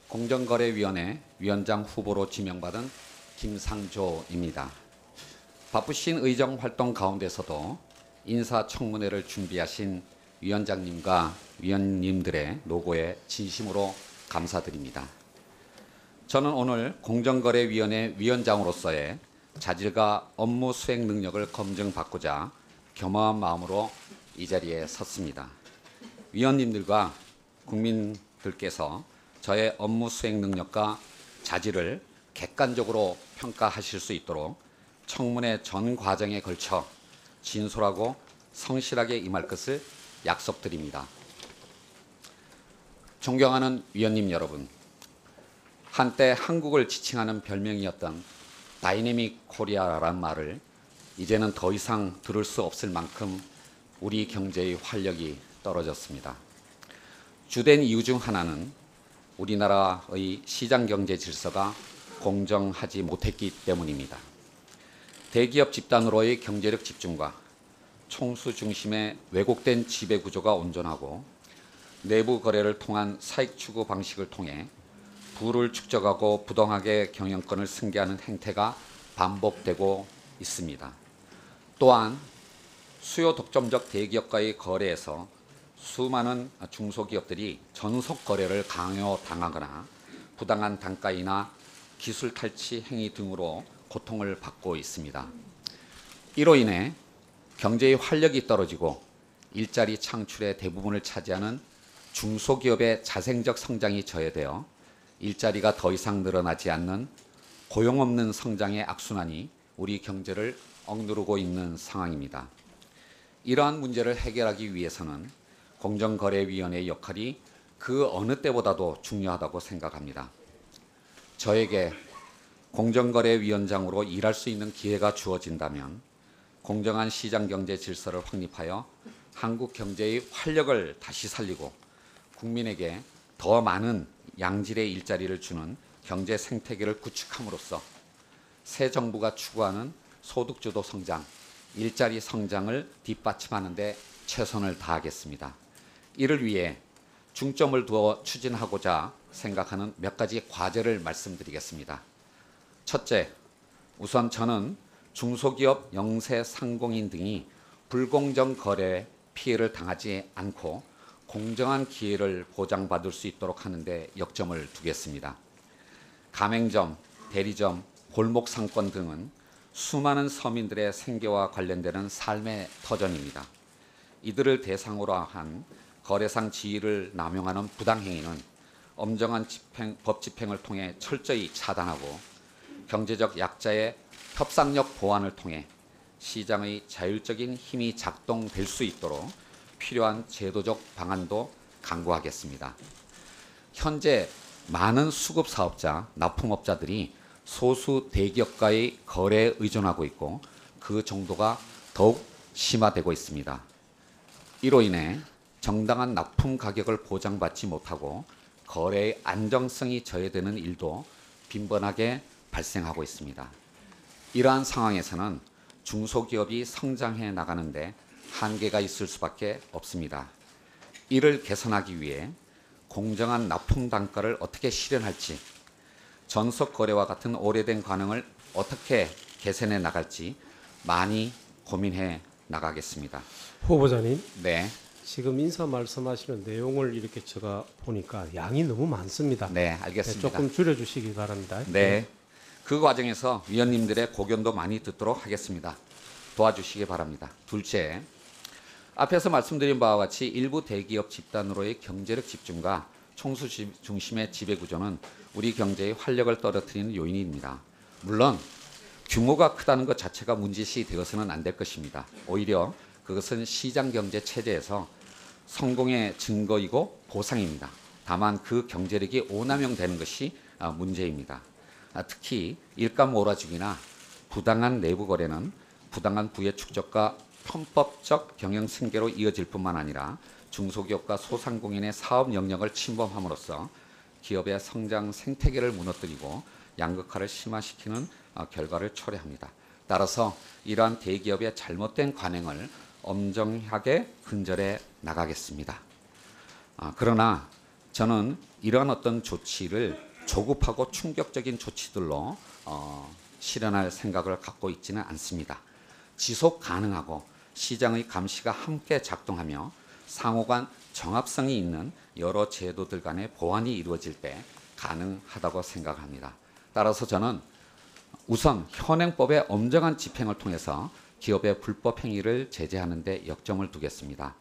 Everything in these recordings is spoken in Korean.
공정거래위원회 위원장 후보로 지명받은 김상조입니다. 바쁘신 의정 활동 가운데서도 인사청문회를 준비하신 위원장님과 위원님들의 노고에 진심으로 감사드립니다. 저는 오늘 공정거래위원회 위원장으로서의 자질과 업무 수행 능력을 검증받고자 겸허한 마음으로 이 자리에 섰습니다. 위원님들과 국민들께서 저의 업무 수행 능력과 자질을 객관적으로 평가하실 수 있도록 청문회 전 과정에 걸쳐 진솔하고 성실하게 임할 것을 약속드립니다. 존경하는 위원님 여러분, 한때 한국을 지칭하는 별명이었던 다이내믹 코리아라는 말을 이제는 더 이상 들을 수 없을 만큼 우리 경제의 활력이 떨어졌습니다. 주된 이유 중 하나는 우리나라의 시장경제 질서가 공정하지 못했기 때문입니다. 대기업 집단으로의 경제력 집중과 총수 중심의 왜곡된 지배구조가 온전하고 내부 거래를 통한 사익 추구 방식을 통해 부를 축적하고 부당하게 경영권을 승계하는 행태가 반복되고 있습니다. 또한 수요 독점적 대기업과의 거래에서 수많은 중소기업들이 전속 거래를 강요당하거나 부당한 단가이나 기술 탈취 행위 등으로 고통을 받고 있습니다. 이로 인해 경제의 활력이 떨어지고 일자리 창출의 대부분을 차지하는 중소기업의 자생적 성장이 저해되어 일자리가 더 이상 늘어나지 않는 고용 없는 성장의 악순환이 우리 경제를 억누르고 있는 상황입니다. 이러한 문제를 해결하기 위해서는 공정거래위원회의 역할이 그 어느 때보다도 중요하다고 생각합니다. 저에게 공정거래위원장으로 일할 수 있는 기회가 주어진다면 공정한 시장경제 질서를 확립하여 한국 경제의 활력을 다시 살리고 국민에게 더 많은 양질의 일자리를 주는 경제 생태계를 구축함으로써 새 정부가 추구하는 소득주도 성장, 일자리 성장을 뒷받침하는 데 최선을 다하겠습니다. 이를 위해 중점을 두어 추진하고자 생각하는 몇 가지 과제를 말씀드리겠습니다. 첫째, 우선 저는 중소기업 영세 상공인 등이 불공정 거래 피해를 당하지 않고 공정한 기회를 보장받을 수 있도록 하는 데 역점을 두겠습니다. 가맹점, 대리점, 골목 상권 등은 수많은 서민들의 생계와 관련되는 삶의 터전입니다. 이들을 대상으로 한 거래상 지위를 남용하는 부당행위는 엄정한 법 집행을 통해 철저히 차단하고 경제적 약자의 협상력 보완을 통해 시장의 자율적인 힘이 작동될 수 있도록 필요한 제도적 방안도 강구하겠습니다. 현재 많은 수급사업자, 납품업자들이 소수 대기업과의 거래에 의존하고 있고 그 정도가 더욱 심화되고 있습니다. 이로 인해 정당한 납품 가격을 보장받지 못하고 거래의 안정성이 저해되는 일도 빈번하게 발생하고 있습니다. 이러한 상황에서는 중소기업이 성장해 나가는데 한계가 있을 수밖에 없습니다. 이를 개선하기 위해 공정한 납품 단가를 어떻게 실현할지, 전속 거래와 같은 오래된 관행을 어떻게 개선해 나갈지 많이 고민해 나가겠습니다. 후보자님, 네, 지금 인사 말씀하시는 내용을 이렇게 제가 보니까 양이 너무 많습니다. 네, 알겠습니다. 조금 줄여주시기 바랍니다. 네, 그 과정에서 위원님들의 고견도 많이 듣도록 하겠습니다. 도와주시기 바랍니다. 둘째, 앞에서 말씀드린 바와 같이 일부 대기업 집단으로의 경제력 집중과 총수 중심의 지배구조는 우리 경제의 활력을 떨어뜨리는 요인입니다. 물론 규모가 크다는 것 자체가 문제시 되어서는 안 될 것입니다. 오히려 그것은 시장경제 체제에서 성공의 증거이고 보상입니다. 다만 그 경제력이 오남용되는 것이 문제입니다. 특히 일감 몰아주기나 부당한 내부 거래는 부당한 부의 축적과 편법적 경영 승계로 이어질 뿐만 아니라 중소기업과 소상공인의 사업 영역을 침범함으로써 기업의 성장 생태계를 무너뜨리고 양극화를 심화시키는 결과를 초래합니다. 따라서 이러한 대기업의 잘못된 관행을 엄정하게 근절해 나가겠습니다. 그러나 저는 이러한 어떤 조치를 조급하고 충격적인 조치들로 실현할 생각을 갖고 있지는 않습니다. 지속 가능하고 시장의 감시가 함께 작동하며 상호간 정합성이 있는 여러 제도들 간의 보완이 이루어질 때 가능하다고 생각합니다. 따라서 저는 우선 현행법의 엄정한 집행을 통해서 기업의 불법 행위를 제재하는 데 역점을 두겠습니다.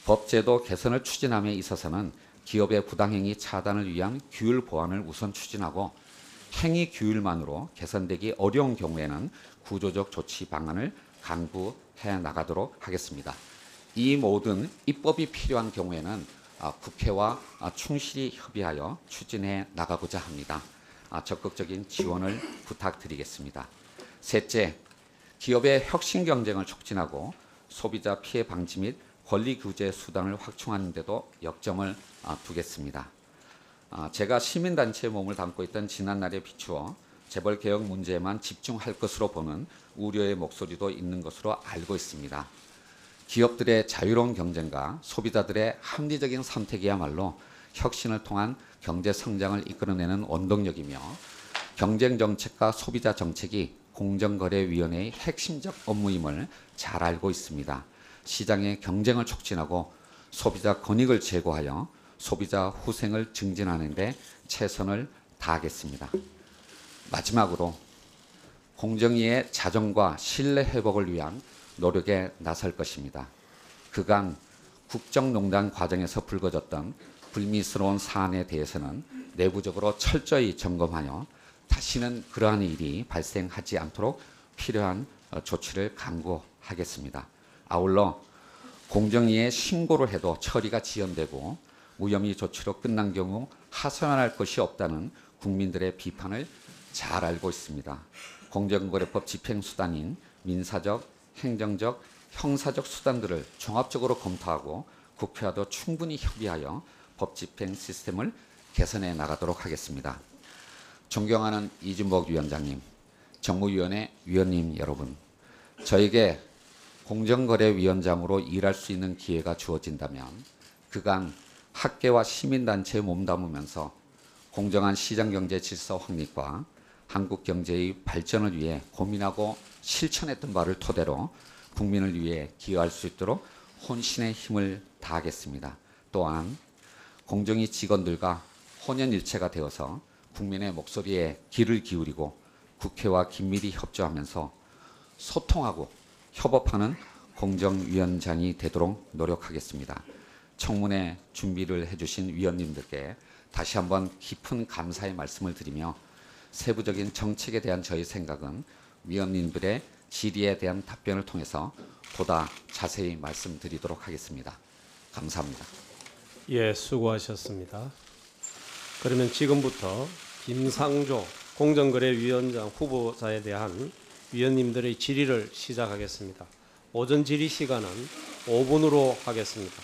법제도 개선을 추진함에 있어서는 기업의 부당행위 차단을 위한 규율 보완을 우선 추진하고 행위 규율만으로 개선되기 어려운 경우에는 구조적 조치 방안을 강구해 나가도록 하겠습니다. 이 모든 입법이 필요한 경우에는 국회와 충실히 협의하여 추진해 나가고자 합니다. 적극적인 지원을 부탁드리겠습니다. 셋째, 기업의 혁신 경쟁을 촉진하고 소비자 피해 방지 및 권리 규제 수단을 확충하는 데도 역점을 두겠습니다. 제가 시민단체의 몸을 담고 있던 지난날에 비추어 재벌 개혁 문제에만 집중할 것으로 보는 우려의 목소리도 있는 것으로 알고 있습니다. 기업들의 자유로운 경쟁과 소비자들의 합리적인 선택이야말로 혁신을 통한 경제 성장을 이끌어내는 원동력이며 경쟁정책과 소비자 정책이 공정거래위원회의 핵심적 업무임을 잘 알고 있습니다. 시장의 경쟁을 촉진하고 소비자 권익을 제고하여 소비자 후생을 증진하는 데 최선을 다하겠습니다. 마지막으로 공정위의 자정과 신뢰 회복을 위한 노력에 나설 것입니다. 그간 국정농단 과정에서 불거졌던 불미스러운 사안에 대해서는 내부적으로 철저히 점검하여 다시는 그러한 일이 발생하지 않도록 필요한 조치를 강구하겠습니다. 아울러 공정위에 신고를 해도 처리가 지연되고 무혐의 조치로 끝난 경우 하소연할 것이 없다는 국민들의 비판을 잘 알고 있습니다. 공정거래법 집행수단인 민사적, 행정적, 형사적 수단들을 종합적으로 검토하고 국회와도 충분히 협의하여 법 집행 시스템을 개선해 나가도록 하겠습니다. 존경하는 이준복 위원장님, 정무위원회 위원님 여러분, 저에게 공정거래위원장으로 일할 수 있는 기회가 주어진다면 그간 학계와 시민단체에 몸담으면서 공정한 시장경제 질서 확립과 한국 경제의 발전을 위해 고민하고 실천했던 바를 토대로 국민을 위해 기여할 수 있도록 혼신의 힘을 다하겠습니다. 또한 공정위 직원들과 혼연일체가 되어서 국민의 목소리에 귀를 기울이고 국회와 긴밀히 협조하면서 소통하고 협업하는 공정위원장이 되도록 노력하겠습니다. 청문회 준비를 해주신 위원님들께 다시 한번 깊은 감사의 말씀을 드리며 세부적인 정책에 대한 저희 생각은 위원님들의 질의에 대한 답변을 통해서 보다 자세히 말씀드리도록 하겠습니다. 감사합니다. 예, 수고하셨습니다. 그러면 지금부터 김상조 공정거래위원장 후보자에 대한 위원님들의 질의를 시작하겠습니다. 오전 질의 시간은 5분으로 하겠습니다.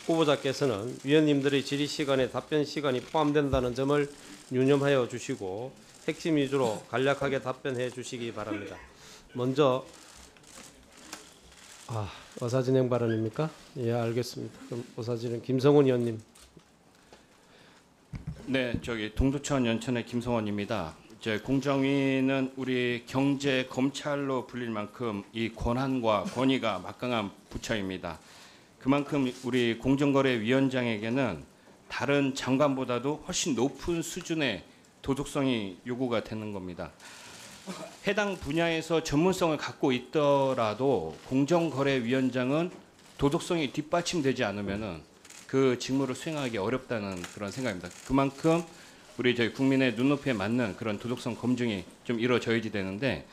후보자께서는 위원님들의 질의 시간에 답변 시간이 포함된다는 점을 유념하여 주시고 핵심 위주로 간략하게 답변해 주시기 바랍니다. 먼저 의사진행 발언입니까? 예, 알겠습니다. 그럼 의사진행 김성원 의원님. 네, 동두천 연천의 김성원입니다. 이제 공정위는 우리 경제 검찰로 불릴 만큼 이 권한과 권위가 막강한 부처입니다. 그만큼 우리 공정거래위원장에게는 다른 장관보다도 훨씬 높은 수준의 도덕성이 요구가 되는 겁니다. 해당 분야에서 전문성을 갖고 있더라도 공정거래위원장은 도덕성이 뒷받침되지 않으면은 그 직무를 수행하기 어렵다는 그런 생각입니다. 그만큼 우리 저희 국민의 눈높이에 맞는 그런 도덕성 검증이 좀 이루어져야지 되는데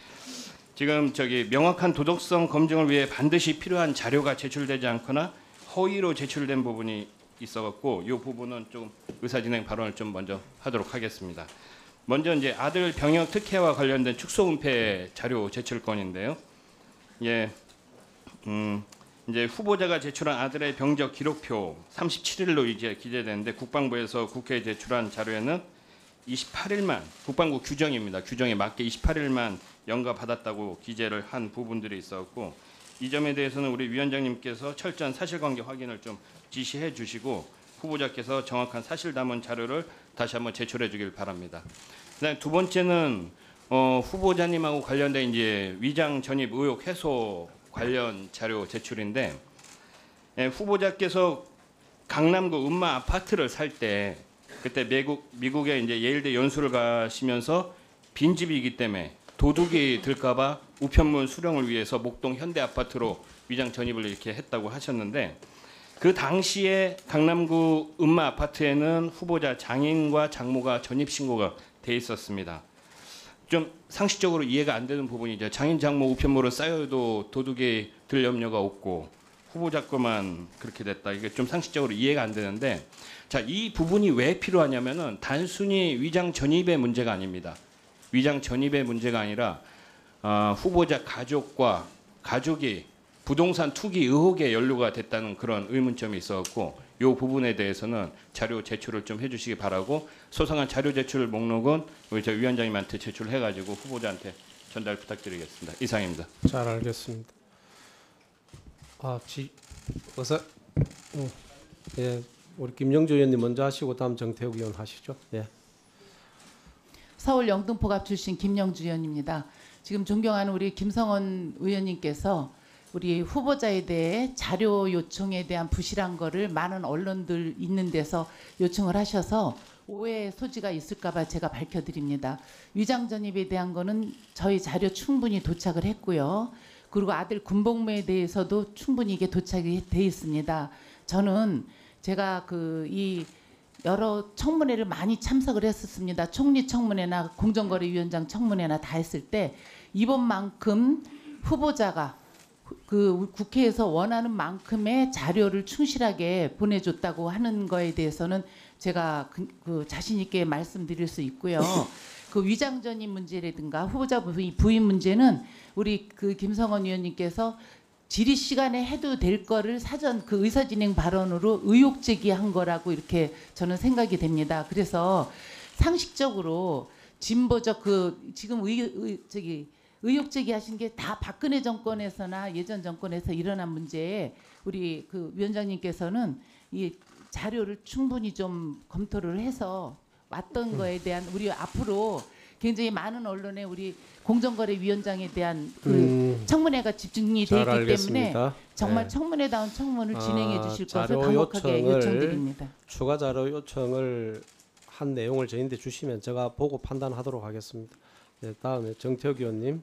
지금 명확한 도덕성 검증을 위해 반드시 필요한 자료가 제출되지 않거나 허위로 제출된 부분이 있어갖고 이 부분은 좀 의사진행 발언을 좀 먼저 하도록 하겠습니다. 먼저 이제 아들 병역 특혜와 관련된 축소은폐 자료 제출 건인데요. 예, 이제 후보자가 제출한 아들의 병적 기록표 37일로 이제 기재되는데 국방부에서 국회에 제출한 자료에는 28일만 국방부 규정입니다. 규정에 맞게 28일만 연가 받았다고 기재를 한 부분들이 있었고 이 점에 대해서는 우리 위원장님께서 철저한 사실관계 확인을 좀 지시해 주시고 후보자께서 정확한 사실 담은 자료를 다시 한번 제출해 주길 바랍니다. 그다음 두 번째는 후보자님하고 관련된 이제 위장 전입 의혹 해소 관련 자료 제출인데 후보자께서 강남구 음마 아파트를 살 때 그때 미국에 이제 예일대 연수를 가시면서 빈집이기 때문에 도둑이 들까봐 우편물 수령을 위해서 목동 현대 아파트로 위장 전입을 이렇게 했다고 하셨는데 그 당시에 강남구 음마 아파트에는 후보자 장인과 장모가 전입 신고가 돼 있었습니다. 좀 상식적으로 이해가 안 되는 부분이죠. 장인 장모 우편물은 쌓여도 도둑이 들 염려가 없고 후보자 거만 그렇게 됐다. 이게 좀 상식적으로 이해가 안 되는데 자, 이 부분이 왜 필요하냐면은 단순히 위장 전입의 문제가 아닙니다. 위장 전입의 문제가 아니라 후보자 가족과 가족이 부동산 투기 의혹에 연루가 됐다는 그런 의문점이 있었고 이 부분에 대해서는 자료 제출을 좀 해주시기 바라고 소상한 자료 제출 목록은 우리 저 위원장님한테 제출해가지고 후보자한테 전달 부탁드리겠습니다. 이상입니다. 잘 알겠습니다. 예, 우리 김영주 의원님 먼저 하시고 다음 정태욱 의원 하시죠. 예. 서울 영등포갑 출신 김영주 의원입니다. 지금 존경하는 우리 김성원 의원님께서 우리 후보자에 대해 자료 요청에 대한 부실한 거를 많은 언론들 있는 데서 요청을 하셔서 오해의 소지가 있을까 봐 제가 밝혀드립니다. 위장 전입에 대한 거는 저희 자료 충분히 도착을 했고요. 그리고 아들 군복무에 대해서도 충분히 이게 도착이 돼 있습니다. 저는 제가 이 여러 청문회를 많이 참석을 했었습니다. 총리 청문회나 공정거래위원장 청문회나 다 했을 때 이번만큼 후보자가 그 국회에서 원하는 만큼의 자료를 충실하게 보내줬다고 하는 거에 대해서는 제가 자신 있게 말씀드릴 수 있고요. 그 위장 전입 문제라든가 후보자 부인 문제는 우리 김성원 의원님께서 질의 시간에 해도 될 거를 사전 의사진행 발언으로 의혹 제기한 거라고 이렇게 저는 생각이 됩니다. 그래서 상식적으로 진보적 지금 의혹 제기하신 게 다 박근혜 정권에서나 예전 정권에서 일어난 문제에 우리 위원장님께서는 이 자료를 충분히 좀 검토를 해서 왔던 거에 대한 우리 앞으로 굉장히 많은 언론에 우리 공정거래위원장에 대한 청문회가 집중이 돼 있기 때문에 정말 청문회다운 청문을 진행해 주실 것을 강력하게 요청드립니다. 추가 자료 요청을 한 내용을 저희한테 주시면 제가 보고 판단하도록 하겠습니다. 네, 다음에 정태욱 의원님.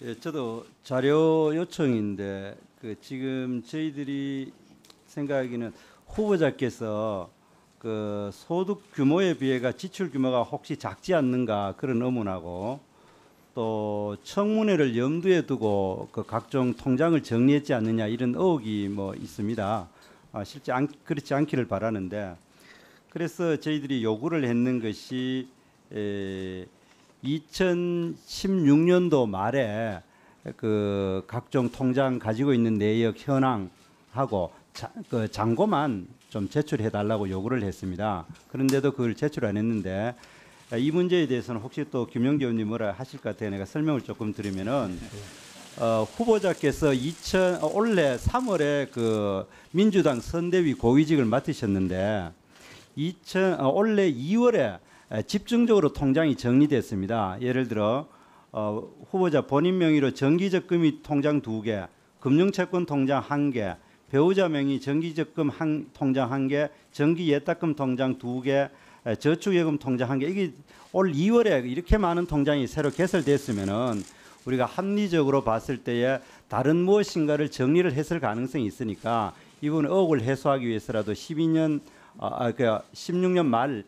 예, 저도 자료 요청인데 지금 저희들이 생각하기는 후보자께서 소득 규모에 비해가 지출 규모가 혹시 작지 않는가 그런 의문하고 또 청문회를 염두에 두고 각종 통장을 정리했지 않느냐 이런 의혹이 있습니다. 실제 그렇지 않기를 바라는데 그래서 저희들이 요구를 했는 것이 2016년도 말에 각종 통장 가지고 있는 내역 현황하고 잔고만 좀 제출해 달라고 요구를 했습니다. 그런데도 그걸 제출 안 했는데 이 문제에 대해서는 혹시 또 김영기 의원님 뭐라 하실 것 같아요. 내가 설명을 조금 드리면은 후보자께서 올해 3월에 민주당 선대위 고위직을 맡으셨는데 올해 2월에 집중적으로 통장이 정리됐습니다. 예를 들어 후보자 본인 명의로 정기적금이 통장 2개, 금융채권 통장 1개, 배우자 명의 정기적금 통장 1개, 정기예탁금 통장 2개, 저축예금 통장 1개. 이게 올 2월에 이렇게 많은 통장이 새로 개설됐으면은 우리가 합리적으로 봤을 때에 다른 무엇인가를 정리를 했을 가능성이 있으니까 이번 의혹을 해소하기 위해서라도 16년 말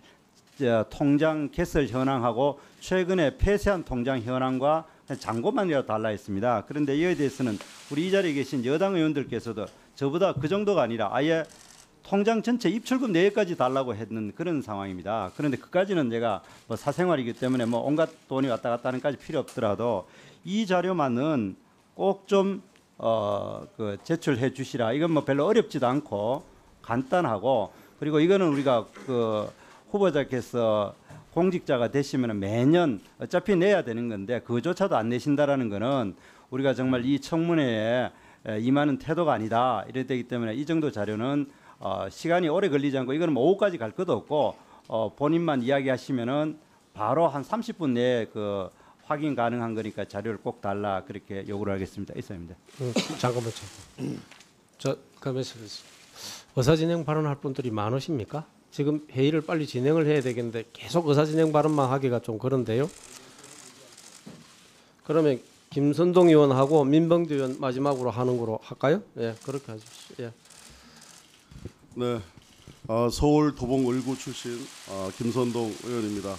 통장 개설 현황하고 최근에 폐쇄한 통장 현황과 잔고만이라도 달라 했습니다. 그런데 이에 대해서는 우리 이 자리에 계신 여당 의원들께서도 저보다 그 정도가 아니라 아예 통장 전체 입출금 내역까지 달라고 했는 그런 상황입니다. 그런데 그까지는 제가 사생활이기 때문에 온갖 돈이 왔다 갔다 하는까지 필요 없더라도 이 자료만은 꼭 좀 제출해 주시라. 이건 별로 어렵지도 않고 간단하고 그리고 이거는 우리가 후보자께서 공직자가 되시면 매년 어차피 내야 되는 건데 그조차도 안 내신다라는 거는 우리가 정말 이 청문회에 임하는 태도가 아니다 이래 되기 때문에 이 정도 자료는 시간이 오래 걸리지 않고 이거는 뭐 오후까지 갈 것도 없고 본인만 이야기하시면은 바로 한 30분 내에 그 확인 가능한 거니까 자료를 꼭 달라 그렇게 요구를 하겠습니다. 이상입니다. 잠깐만요. 저 그러면 의사진행 발언할 분들이 많으십니까? 지금 회의를 빨리 진행을 해야 되겠는데 계속 의사진행 발언만 하기가 좀 그런데요. 그러면 김선동 의원하고 민병두 의원 마지막으로 하는 거로 할까요? 예, 그렇게 하십시오. 예. 네, 서울 도봉 을구 출신 김선동 의원입니다.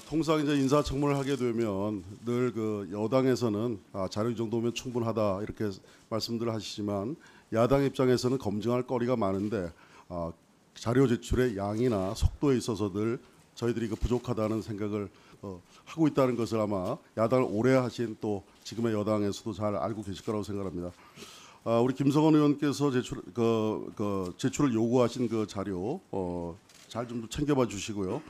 통상 이제 인사청문을 하게 되면 늘 그 여당에서는 자료 이 정도면 충분하다 이렇게 말씀들 하시지만 야당 입장에서는 검증할 거리가 많은데 자료 제출의 양이나 속도에 있어서들 저희들이 그 부족하다는 생각을 하고 있다는 것을 아마 야당을 오래 하신 또 지금의 여당에서도 잘 알고 계실 거라고 생각합니다. 우리 김성원 의원께서 제출을 요구하신 그 자료 잘 좀 챙겨봐 주시고요.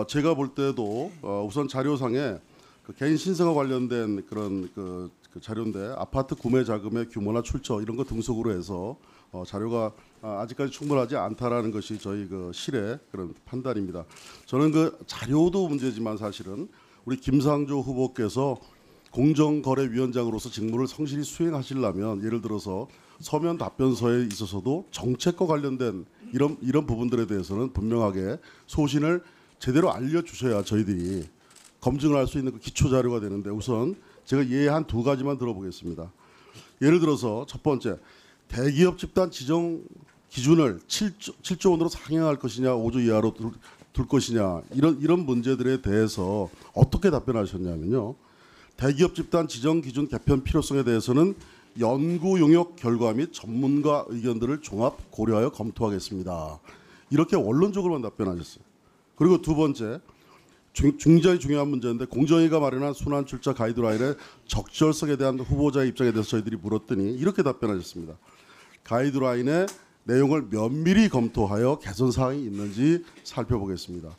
제가 볼 때도 우선 자료상에 그 개인 신생아 관련된 그런 그 자료인데 아파트 구매 자금의 규모나 출처 이런 거 등속으로 해서 자료가 아직까지 충분하지 않다라는 것이 저희 그 실의 그런 판단입니다. 저는 그 자료도 문제지만 사실은 우리 김상조 후보께서 공정거래위원장으로서 직무를 성실히 수행하시려면 예를 들어서 서면 답변서에 있어서도 정책과 관련된 이런 부분들에 대해서는 분명하게 소신을 제대로 알려주셔야 저희들이 검증을 할 수 있는 그 기초 자료가 되는데 우선 제가 예에 한 두 가지만 들어보겠습니다. 예를 들어서 첫 번째 대기업 집단 지정 기준을 7조 원으로 상향할 것이냐 5조 이하로 둘 것이냐 이런 문제들에 대해서 어떻게 답변하셨냐면요. 대기업 집단 지정 기준 개편 필요성에 대해서는 연구 용역 결과 및 전문가 의견들을 종합 고려하여 검토하겠습니다. 이렇게 원론적으로만 답변하셨어요. 그리고 두 번째 굉장히 중요한 문제인데 공정위가 마련한 순환 출자 가이드라인의 적절성에 대한 후보자의 입장에 대해서 저희들이 물었더니 이렇게 답변하셨습니다. 가이드라인의 내용을 면밀히 검토하여 개선 사항이 있는지 살펴보겠습니다.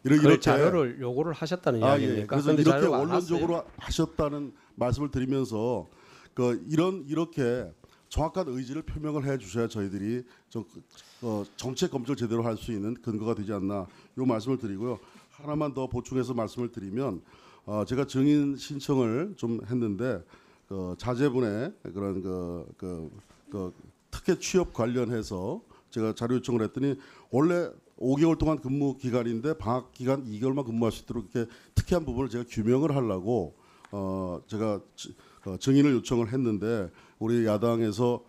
그 자료를 요구를 하셨다는 예. 이야기입니까? 그래서 이렇게 자료가 안 원론적으로 왔어요. 하셨다는 말씀을 드리면서 이렇게 정확한 의지를 표명을 해 주셔야 저희들이 정책 검증을 제대로 할 수 있는 근거가 되지 않나 이 말씀을 드리고요. 하나만 더 보충해서 말씀을 드리면 제가 증인 신청을 좀 했는데 자제분의 그런 특혜 취업 관련해서 제가 자료 요청을 했더니 원래 5개월 동안 근무 기간인데 방학 기간 2개월만 근무할 수 있도록 이렇게 특이한 부분을 제가 규명을 하려고 제가 증인을 요청을 했는데 우리 야당에서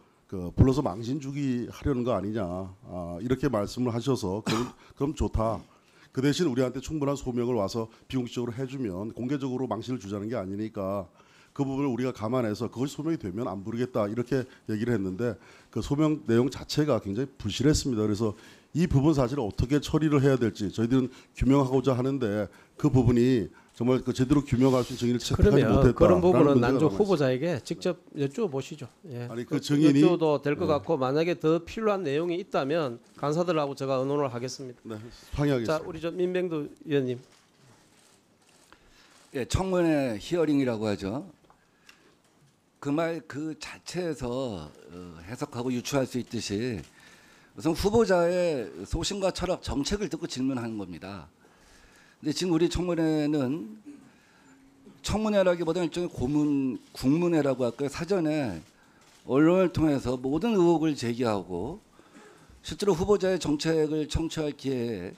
불러서 망신 주기 하려는 거 아니냐 이렇게 말씀을 하셔서 그럼 좋다. 그 대신 우리한테 충분한 소명을 와서 비공식적으로 해주면 공개적으로 망신을 주자는 게 아니니까 그 부분을 우리가 감안해서 그것이 소명이 되면 안 부르겠다 이렇게 얘기를 했는데 그 소명 내용 자체가 굉장히 부실했습니다. 그래서 이 부분 사실을 어떻게 처리를 해야 될지 저희들은 규명하고자 하는데 그 부분이 정말 제대로 규명할 수 있는 증인을 채택하지 못했다. 그러면 그런 부분은 난조 후보자에게 직접 여쭤보시죠. 예. 아니 그 증인이 여쭤도 될 것 같고 만약에 더 필요한 내용이 있다면 간사들하고 제가 의논을 하겠습니다. 네, 상의하겠습니다. 자, 우리 민병두 의원님. 예, 청문회 히어링이라고 하죠. 그 말 그 자체에서 해석하고 유추할 수 있듯이 우선 후보자의 소신과 철학, 정책을 듣고 질문하는 겁니다. 근데 지금 우리 청문회는 청문회라기보다는 일종의 국문회라고 할까요? 사전에 언론을 통해서 모든 의혹을 제기하고 실제로 후보자의 정책을 청취할 기회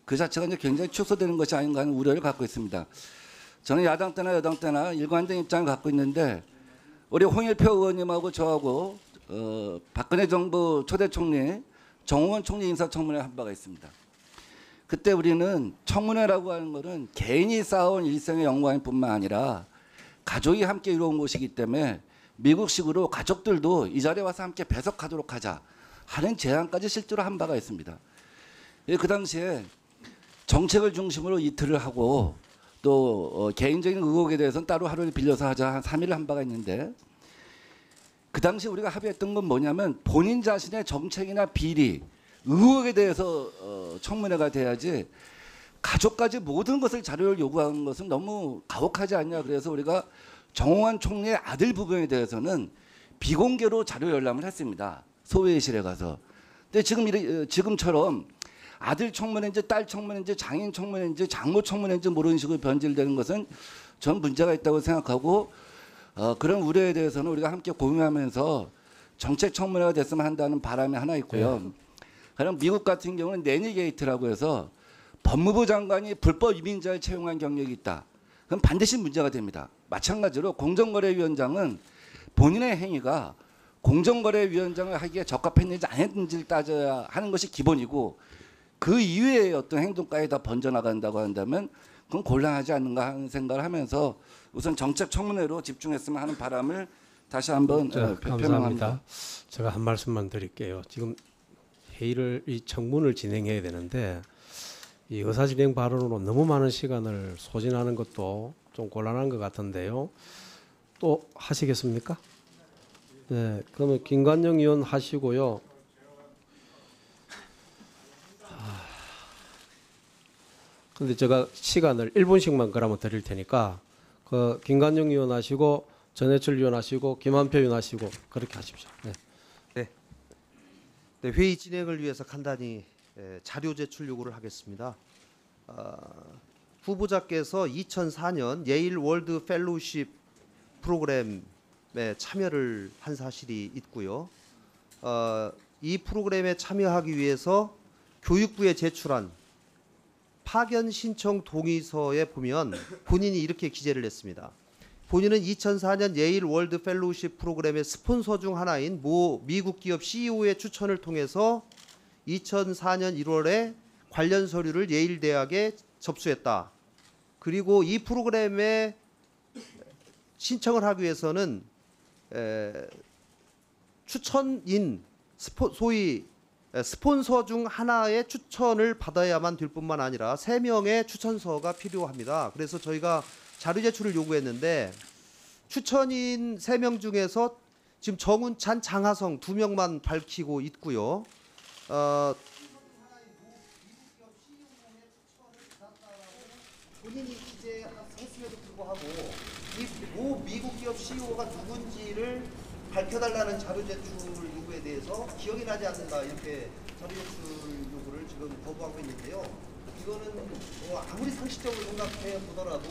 그 자체가 이제 굉장히 축소되는 것이 아닌가 하는 우려를 갖고 있습니다. 저는 야당 때나 여당 때나 일관된 입장을 갖고 있는데 우리 홍일표 의원님하고 저하고 박근혜 정부 초대 총리 정호원 총리 인사청문회 한 바가 있습니다. 그때 우리는 청문회라고 하는 것은 개인이 쌓아온 일생의 영광일 뿐만 아니라 가족이 함께 이루어온 것이기 때문에 미국식으로 가족들도 이 자리에 와서 함께 배석하도록 하자 하는 제안까지 실제로 한 바가 있습니다. 그 당시에 정책을 중심으로 이틀을 하고 또 개인적인 의혹에 대해서는 따로 하루를 빌려서 하자 한 3일을 한 바가 있는데 그 당시 우리가 합의했던 건 뭐냐면 본인 자신의 정책이나 비리, 의혹에 대해서 청문회가 돼야지 가족까지 모든 것을 자료를 요구하는 것은 너무 가혹하지 않냐. 그래서 우리가 정호원 총리의 아들 부분에 대해서는 비공개로 자료 열람을 했습니다. 소회의실에 가서. 근데 지금처럼 아들 청문회인지 딸 청문회인지 장인 청문회인지 장모 청문회인지 모르는 식으로 변질되는 것은 전 문제가 있다고 생각하고 그런 우려에 대해서는 우리가 함께 공유하면서 정책 청문회가 됐으면 한다는 바람이 하나 있고요. 그럼 미국 같은 경우는 내니 게이트라고 해서 법무부 장관이 불법 이민자를 채용한 경력이 있다. 그럼 반드시 문제가 됩니다. 마찬가지로 공정거래위원장은 본인의 행위가 공정거래위원장을 하기에 적합했는지 안 했는지를 따져야 하는 것이 기본이고 그 이외의 어떤 행동까지 다 번져나간다고 한다면 그건 곤란하지 않는가 하는 생각을 하면서 우선 정책 청문회로 집중했으면 하는 바람을 다시 한번 감사합니다. 표명합니다. 제가 한 말씀만 드릴게요. 지금 회의를 이 청문을 진행해야 되는데 이 의사진행 발언으로 너무 많은 시간을 소진하는 것도 좀 곤란한 것 같은데요. 또 하시겠습니까? 네, 그러면 김관영 의원 하시고요. 근데 제가 시간을 1분씩만 그러면 드릴 테니까 그 김관영 의원 하시고 전해철 의원 하시고 김한표 의원 하시고 그렇게 하십시오. 네. 네, 회의 진행을 위해서 간단히 자료 제출 요구를 하겠습니다. 후보자께서 2004년 예일 월드 펠로우십 프로그램에 참여를 한 사실이 있고요. 이 프로그램에 참여하기 위해서 교육부에 제출한 파견 신청 동의서에 보면 본인이 이렇게 기재를 했습니다. 본인은 2004년 예일 월드 펠로우십 프로그램의 스폰서 중 하나인 모 미국 기업 CEO의 추천을 통해서 2004년 1월에 관련 서류를 예일 대학에 접수했다. 그리고 이 프로그램에 신청을 하기 위해서는 추천인 소위 스폰서 중 하나의 추천을 받아야만 될 뿐만 아니라 3명의 추천서가 필요합니다. 그래서 저희가 자료 제출을 요구했는데 추천인 3명 중에서 지금 정운찬, 장하성 2명만 밝히고 있고요. 본인이 기재했음에도 불구하고 이 모 미국 기업 CEO가 누군지를 밝혀달라는 자료 제출 요구에 대해서 기억이 나지 않는다 이렇게 자료 제출 요구를 지금 거부하고 있는데요. 이거는 아무리 상식적으로 생각해 보더라도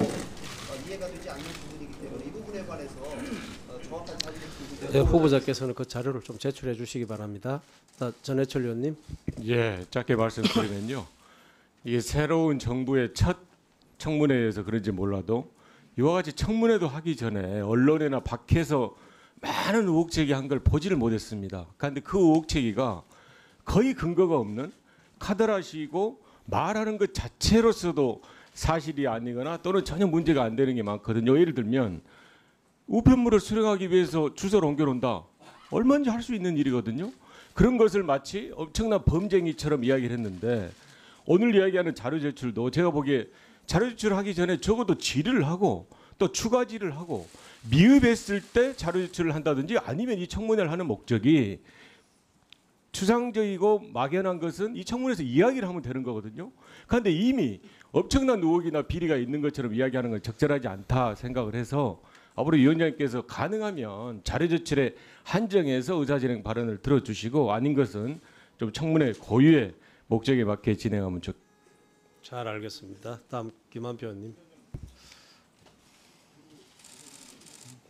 이해가 되지 않는 부분이기 때문에 이 부분에 관해서 정확한 자료 제출 네, 후보자께서는 그 자료를 좀 제출해 주시기 바랍니다. 전해철 의원님. 예, 짧게 말씀드리면요. 이게 새로운 정부의 첫 청문회에서 그런지 몰라도 이와 같이 청문회도 하기 전에 언론이나 밖에서 많은 의혹 제기한 걸 보지를 못했습니다. 그런데 그 의혹 제기가 거의 근거가 없는 카더라시고 말하는 것 자체로서도 사실이 아니거나 또는 전혀 문제가 안 되는 게 많거든요. 예를 들면 우편물을 수령하기 위해서 주소를 옮겨놓는다. 얼마든지 할 수 있는 일이거든요. 그런 것을 마치 엄청난 범죄행위처럼 이야기를 했는데 오늘 이야기하는 자료 제출도 제가 보기에 자료 제출하기 전에 적어도 질의를 하고 또 추가 질의를 하고 미흡했을 때 자료 제출을 한다든지 아니면 이 청문회를 하는 목적이 추상적이고 막연한 것은 이 청문회에서 이야기를 하면 되는 거거든요. 그런데 이미 엄청난 의혹이나 비리가 있는 것처럼 이야기하는 건 적절하지 않다 생각을 해서 앞으로 위원장님께서 가능하면 자료 제출에 한정해서 의사진행 발언을 들어주시고 아닌 것은 좀 청문회 고유의 목적에 맞게 진행하면 좋겠습니다. 잘 알겠습니다. 다음 김한표 의원님.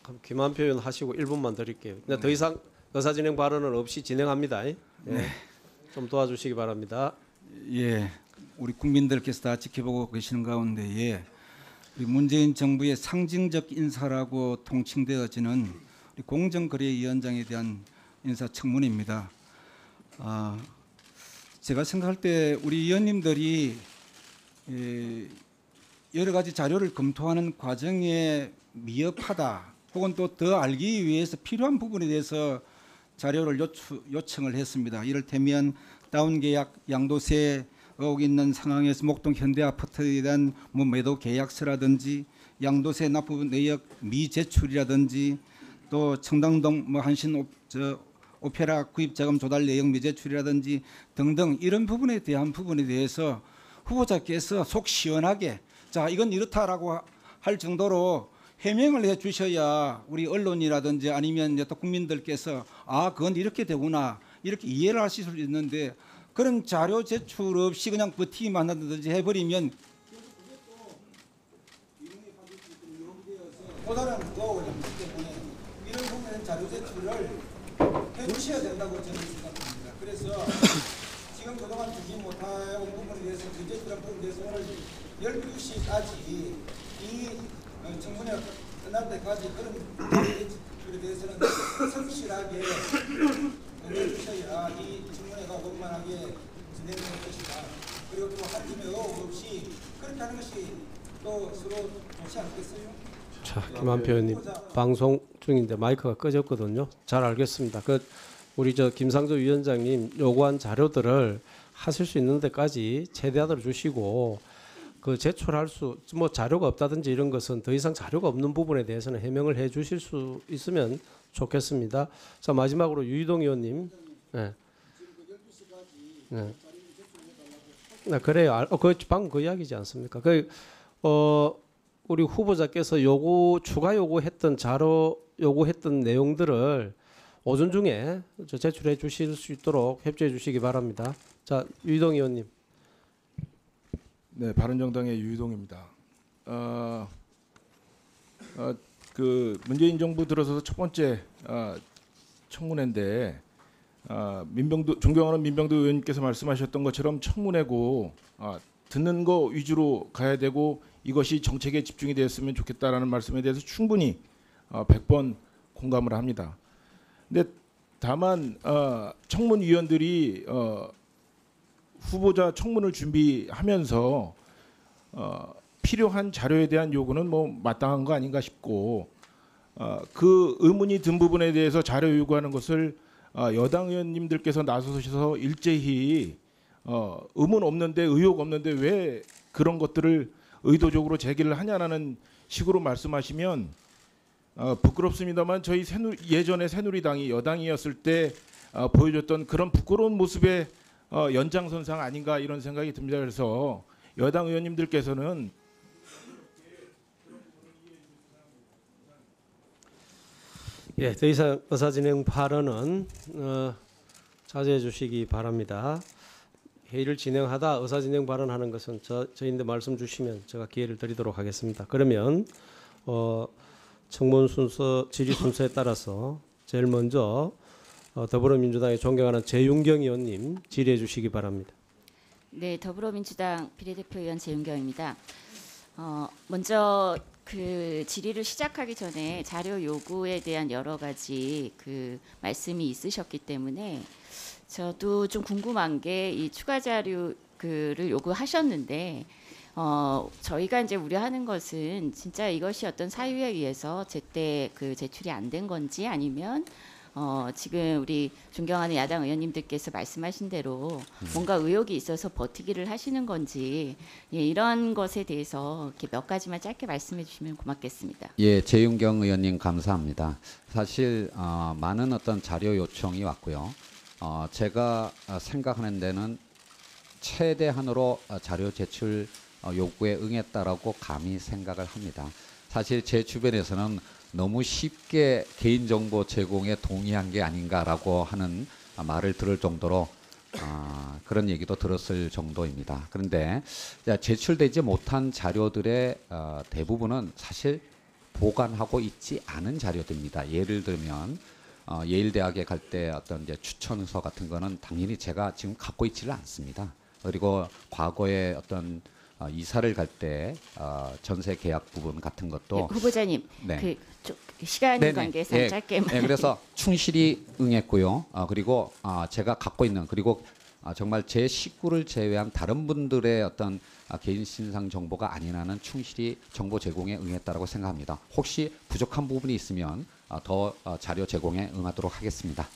그럼 김한표 의원 하시고 1분만 드릴게요. 근데 더 이상 의사진행 발언은 없이 진행합니다. 네. 좀 도와주시기 바랍니다. 예, 우리 국민들께서 다 지켜보고 계시는 가운데에 우리 문재인 정부의 상징적 인사라고 통칭되어지는 우리 공정거래위원장에 대한 인사청문회입니다. 제가 생각할 때 우리 위원님들이 여러 가지 자료를 검토하는 과정에 미흡하다 혹은 또 더 알기 위해서 필요한 부분에 대해서 자료를 요청을 했습니다. 이를테면 다운계약 양도세 의혹이 있는 상황에서 목동 현대아파트에 대한 매도 계약서라든지 양도세 납부 내역 미제출이라든지 또 청담동 한신 오페라 구입자금 조달 내역 미제출이라든지 등등 이런 부분에 대해서 후보자께서 속 시원하게 자 이건 이렇다라고 할 정도로 해명을 해 주셔야 우리 언론이라든지 아니면 이제 또 국민들께서 아 그건 이렇게 되구나 이렇게 이해를 하실 수 있는데 그런 자료 제출 없이 그냥 버티기만 한다든지 해버리면 또 다른 의혹을 남기 때문에 이런 부분은 자료 제출을 해주셔야 된다고 저는 생각합니다. 그래서 지금 그동안 주지 못해온 부분에 대해서 제출한 부분에 대해서 오늘 12시까지 이 청문회가 끝날 때까지 그런 제출에 대해서는 성실하게 해주셔야 이 청문회가 원만하게 진행될 것이다. 그리고 또 한 팀의 의혹 없이 그렇게 하는 것이 또 서로 좋지 않겠어요? 자, 김한표 의원님 방송 중인데 마이크가 꺼졌거든요. 잘 알겠습니다. 우리 김상조 위원장님 요구한 자료들을 하실 수 있는 데까지 최대한으로 주시고 제출할 수 자료가 없다든지 이런 것은 더 이상 자료가 없는 부분에 대해서는 해명을 해 주실 수 있으면 좋겠습니다. 자, 마지막으로 유이동 의원님. 네. 네. 네, 그래요. 방금 그 이야기지 않습니까? 우리 후보자께서 추가 요구했던 자료 요구했던 내용들을 오전 중에 제출해 주실 수 있도록 협조해 주시기 바랍니다. 자, 유이동 의원님. 네, 바른정당의 유이동입니다. 문재인 정부 들어서서 첫 번째 청문회인데 존경하는 민병두 의원님께서 말씀하셨던 것처럼 청문회고 듣는 거 위주로 가야 되고 이것이 정책에 집중이 되었으면 좋겠다라는 말씀에 대해서 충분히 100번 공감을 합니다. 근데 다만 청문위원들이 후보자 청문을 준비하면서 필요한 자료에 대한 요구는 마땅한 거 아닌가 싶고 그 의문이 든 부분에 대해서 자료 요구하는 것을 여당 의원님들께서 나서셔서 일제히 의문 없는데 의혹 없는데 왜 그런 것들을 의도적으로 제기를 하냐라는 식으로 말씀하시면 부끄럽습니다만 저희 예전에 새누리당이 여당이었을 때 보여줬던 그런 부끄러운 모습의 연장선상 아닌가 이런 생각이 듭니다. 그래서 여당 의원님들께서는 더 이상 의사진행 발언은 자제해 주시기 바랍니다. 회의를 진행하다 의사진행 발언하는 것은 저희인데 말씀 주시면 제가 기회를 드리도록 하겠습니다. 그러면 청문 순서, 질의 순서에 따라서 제일 먼저 더불어민주당의 존경하는 재윤경 의원님 질의해 주시기 바랍니다. 네, 더불어민주당 비례대표 의원 재윤경입니다. 먼저 질의를 시작하기 전에 자료 요구에 대한 여러 가지 말씀이 있으셨기 때문에 저도 좀 궁금한 게 이 추가 자료를 요구하셨는데 저희가 이제 우려하는 것은 진짜 이것이 어떤 사유에 의해서 제때 제출이 안 된 건지 아니면 지금 우리 존경하는 야당 의원님들께서 말씀하신 대로 뭔가 의혹이 있어서 버티기를 하시는 건지 이런 것에 대해서 이렇게 몇 가지만 짧게 말씀해 주시면 고맙겠습니다. 예, 재윤경 의원님 감사합니다. 사실 많은 어떤 자료 요청이 왔고요. 제가 생각하는 데는 최대한으로 자료 제출 요구에 응했다라고 감히 생각을 합니다. 사실 제 주변에서는 너무 쉽게 개인정보 제공에 동의한 게 아닌가라고 하는 말을 들을 정도로 그런 얘기도 들었을 정도입니다. 그런데 제출되지 못한 자료들의 대부분은 사실 보관하고 있지 않은 자료들입니다. 예를 들면 예일대학에 갈 때 어떤 이제 추천서 같은 거는 당연히 제가 지금 갖고 있지를 않습니다. 그리고 과거에 어떤 이사를 갈 때 전세 계약 부분 같은 것도 네, 후보자님 네. 시간 관계상 짧게만. 네, 그래서 충실히 응했고요. 그리고 제가 갖고 있는 그리고 정말 제 식구를 제외한 다른 분들의 어떤 개인 신상 정보가 아니라는 충실히 정보 제공에 응했다라고 생각합니다. 혹시 부족한 부분이 있으면 더 자료 제공에 응하도록 하겠습니다.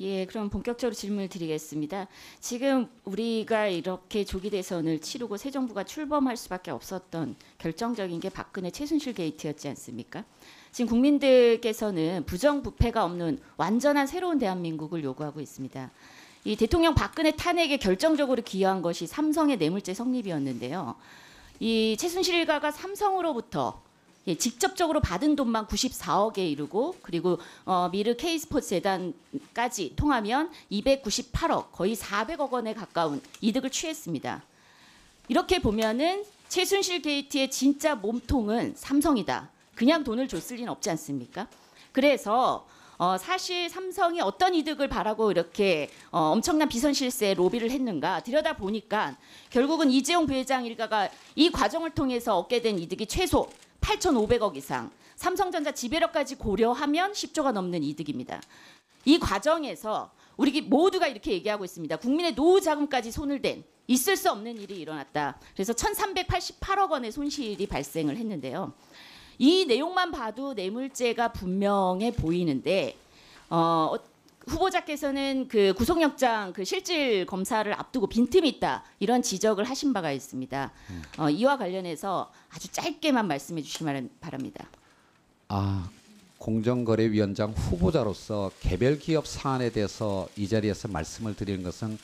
예, 그럼 본격적으로 질문을 드리겠습니다. 지금 우리가 이렇게 조기 대선을 치르고 새 정부가 출범할 수밖에 없었던 결정적인 게 박근혜 최순실 게이트였지 않습니까? 지금 국민들께서는 부정부패가 없는 완전한 새로운 대한민국을 요구하고 있습니다. 이 대통령 박근혜 탄핵에 결정적으로 기여한 것이 삼성의 뇌물죄 성립이었는데요. 이 최순실 일가가 삼성으로부터 예, 직접적으로 받은 돈만 94억에 이르고 그리고 미르 K스포츠 재단까지 통하면 298억, 거의 400억 원에 가까운 이득을 취했습니다. 이렇게 보면은 최순실 게이트의 진짜 몸통은 삼성이다. 그냥 돈을 줬을 리는 없지 않습니까? 그래서 사실 삼성이 어떤 이득을 바라고 이렇게 엄청난 비선 실세에 로비를 했는가 들여다 보니까 결국은 이재용 부회장 일가가 이 과정을 통해서 얻게 된 이득이 최소 8,500억 이상, 삼성전자 지배력까지 고려하면 10조가 넘는 이득입니다. 이 과정에서 우리 모두가 이렇게 얘기하고 있습니다. 국민의 노후 자금까지 손을 댄 있을 수 없는 일이 일어났다. 그래서 1,388억 원의 손실이 발생을 했는데요. 이 내용만 봐도 뇌물죄가 분명해 보이는데 후보자께서는 그 구속영장 그 실질 검사를 앞두고 빈틈이 있다 이런 지적을 하신 바가 있습니다. 이와 관련해서 아주 짧게만 말씀해 주시기 바랍니다. 공정거래위원장 후보자로서 개별 기업 사안에 대해서 이 자리에서 말씀을 드리는 것은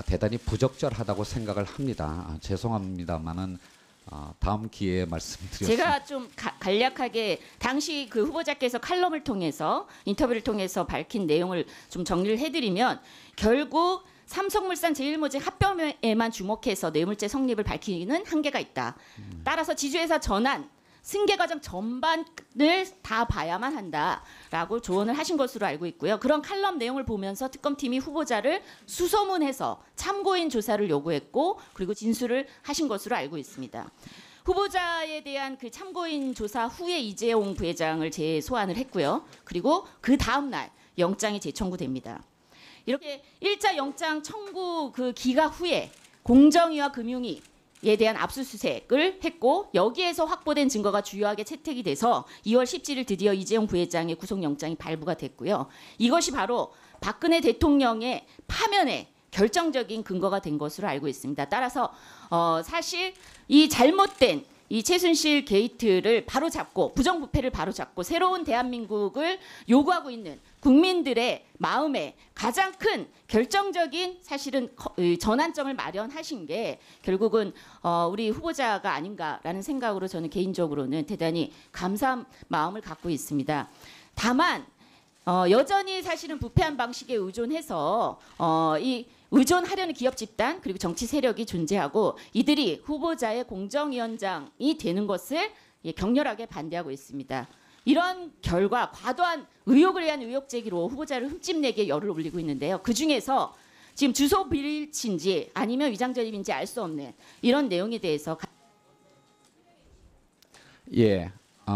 대단히 부적절하다고 생각을 합니다. 죄송합니다만은 다음 기회에 말씀드렸습니다. 제가 좀 간략하게 당시 그 후보자께서 칼럼을 통해서 인터뷰를 통해서 밝힌 내용을 좀 정리를 해드리면 결국 삼성물산 제일모직 합병에만 주목해서 뇌물죄 성립을 밝히는 한계가 있다. 따라서 지주회사 전환 승계 과정 전반을 다 봐야만 한다라고 조언을 하신 것으로 알고 있고요. 그런 칼럼 내용을 보면서 특검팀이 후보자를 수소문해서 참고인 조사를 요구했고 그리고 진술을 하신 것으로 알고 있습니다. 후보자에 대한 그 참고인 조사 후에 이재용 부회장을 재소환을 했고요. 그리고 그 다음 날 영장이 재청구됩니다. 이렇게 1차 영장 청구 그 기각 후에 공정위와 금융위 에 대한 압수수색을 했고 여기에서 확보된 증거가 주요하게 채택이 돼서 2월 17일 드디어 이재용 부회장의 구속영장이 발부가 됐고요. 이것이 바로 박근혜 대통령의 파면에 결정적인 근거가 된 것으로 알고 있습니다. 따라서 사실 이 잘못된 이 최순실 게이트를 바로잡고 부정부패를 바로잡고 새로운 대한민국을 요구하고 있는 국민들의 마음에 가장 큰 결정적인 사실은 전환점을 마련하신 게 결국은 우리 후보자가 아닌가라는 생각으로 저는 개인적으로는 대단히 감사한 마음을 갖고 있습니다. 다만 여전히 사실은 부패한 방식에 의존해서 이 의존하려는 기업 집단 그리고 정치 세력이 존재하고 이들이 후보자의 공정위원장이 되는 것을 격렬하게 반대하고 있습니다. 이런 결과 과도한 의혹을 위한 의혹 제기로 후보자를 흠집내기에 열을 올리고 있는데요. 그중에서 지금 주소 비리치인지 아니면 위장 전입인지 알 수 없는 이런 내용에 대해서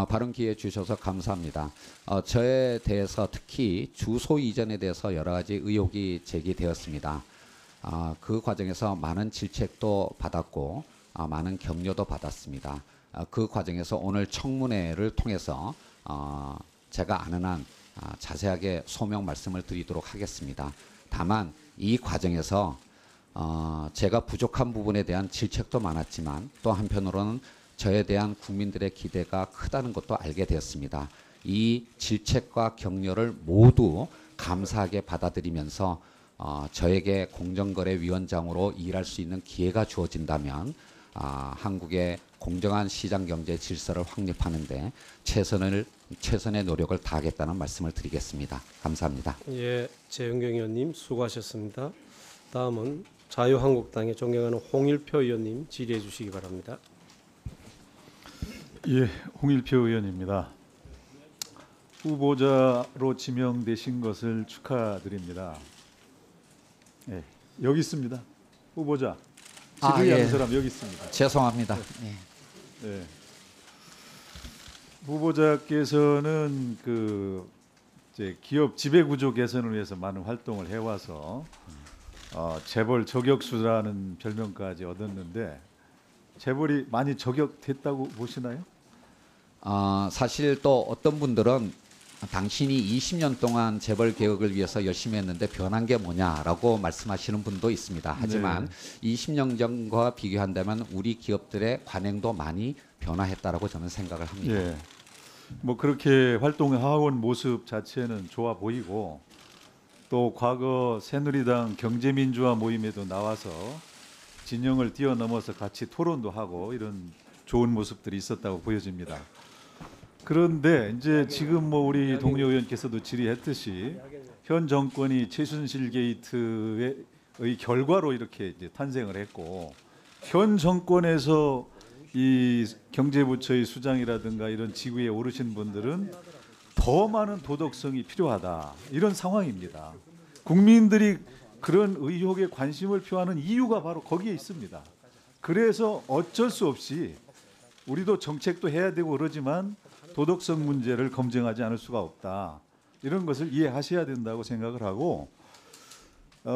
발언 기회 주셔서 감사합니다. 저에 대해서 특히 주소 이전에 대해서 여러 가지 의혹이 제기되었습니다. 그 과정에서 많은 질책도 받았고 많은 격려도 받았습니다. 그 과정에서 오늘 청문회를 통해서 제가 아는 한 자세하게 소명 말씀을 드리도록 하겠습니다. 다만 이 과정에서 제가 부족한 부분에 대한 질책도 많았지만 또 한편으로는 저에 대한 국민들의 기대가 크다는 것도 알게 되었습니다. 이 질책과 격려를 모두 감사하게 받아들이면서 저에게 공정거래위원장으로 일할 수 있는 기회가 주어진다면 한국의 공정한 시장 경제 질서를 확립하는 데 최선의 노력을 다하겠다는 말씀을 드리겠습니다. 감사합니다. 예, 재윤경 의원님 수고하셨습니다. 다음은 자유한국당의 존경하는 홍일표 의원님 질의해 주시기 바랍니다. 예, 홍일표 의원입니다. 후보자로 지명되신 것을 축하드립니다. 예, 여기 있습니다. 후보자. 질의하는 사람 여기 있습니다. 죄송합니다. 네. 후보자께서는 이제 기업 지배구조 개선을 위해서 많은 활동을 해와서 재벌 저격수라는 별명까지 얻었는데 재벌이 많이 저격됐다고 보시나요? 사실 또 어떤 분들은 당신이 20년 동안 재벌 개혁을 위해서 열심히 했는데 변한 게 뭐냐라고 말씀하시는 분도 있습니다. 하지만 20년 전과 비교한다면 우리 기업들의 관행도 많이 변화했다라고 저는 생각을 합니다. 예. 뭐 그렇게 활동해온 모습 자체는 좋아 보이고 또 과거 새누리당 경제민주화 모임에도 나와서 진영을 뛰어넘어서 같이 토론도 하고 이런 좋은 모습들이 있었다고 보여집니다. 그런데 이제 지금 뭐 우리 동료 의원께서도 질의했듯이 현 정권이 최순실 게이트의 결과로 이렇게 이제 탄생을 했고 현 정권에서 이 경제부처의 수장이라든가 이런 지위에 오르신 분들은 더 많은 도덕성이 필요하다 이런 상황입니다. 국민들이 그런 의혹에 관심을 표하는 이유가 바로 거기에 있습니다. 그래서 어쩔 수 없이 우리도 정책도 해야 되고 그러지만 도덕성 문제를 검증하지 않을 수가 없다. 이런 것을 이해하셔야 된다고 생각을 하고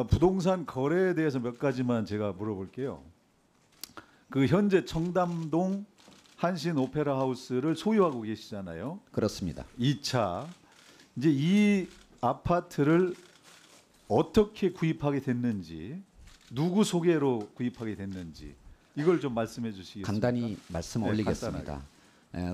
부동산 거래에 대해서 몇 가지만 제가 물어볼게요. 그 현재 청담동 한신 오페라 하우스를 소유하고 계시잖아요. 그렇습니다. 2차 이제 이 아파트를 어떻게 구입하게 됐는지 누구 소개로 구입하게 됐는지 이걸 좀 말씀해 주시겠습니까? 간단히 말씀 올리겠습니다.